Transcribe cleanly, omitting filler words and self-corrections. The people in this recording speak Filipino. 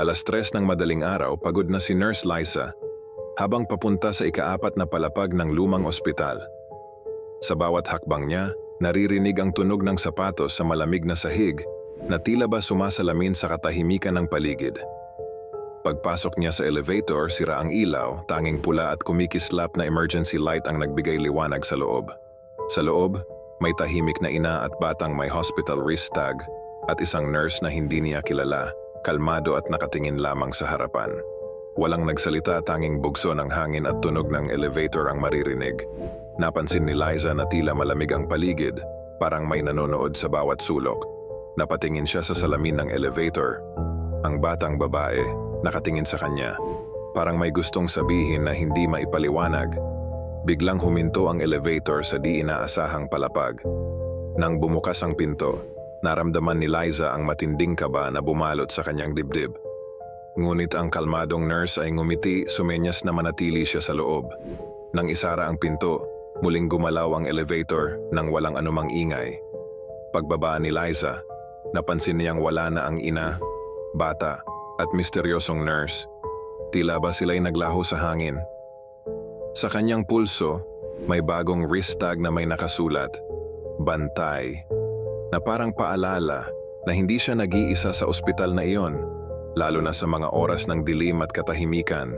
3:00 ng madaling araw, pagod na si Nurse Liza habang papunta sa ika-4 na palapag ng lumang ospital. Sa bawat hakbang niya, naririnig ang tunog ng sapatos sa malamig na sahig na tila ba sumasalamin sa katahimikan ng paligid. Pagpasok niya sa elevator, sira ang ilaw, tanging pula at kumikislap na emergency light ang nagbigay liwanag sa loob. Sa loob, may tahimik na ina at batang may hospital wrist tag at isang nurse na hindi niya kilala, kalmado at nakatingin lamang sa harapan. Walang nagsalita, tanging bugso ng hangin at tunog ng elevator ang maririnig. Napansin ni Liza na tila malamig ang paligid, parang may nanonood sa bawat sulok. Napatingin siya sa salamin ng elevator. Ang batang babae, nakatingin sa kanya. Parang may gustong sabihin na hindi maipaliwanag. Biglang huminto ang elevator sa di inaasahang palapag. Nang bumukas ang pinto, naramdaman ni Liza ang matinding kaba na bumalot sa kanyang dibdib. Ngunit ang kalmadong nurse ay ngumiti, sumenyas na manatili siya sa loob. Nang isara ang pinto, muling gumalaw ang elevator nang walang anumang ingay. Pagbaba ni Liza, napansin niyang wala na ang ina, bata, at misteryosong nurse. Tila ba sila'y naglaho sa hangin? Sa kanyang pulso, may bagong wrist tag na may nakasulat, "Bantay," na parang paalala na hindi siya nag-iisa sa ospital na iyon, lalo na sa mga oras ng dilim at katahimikan.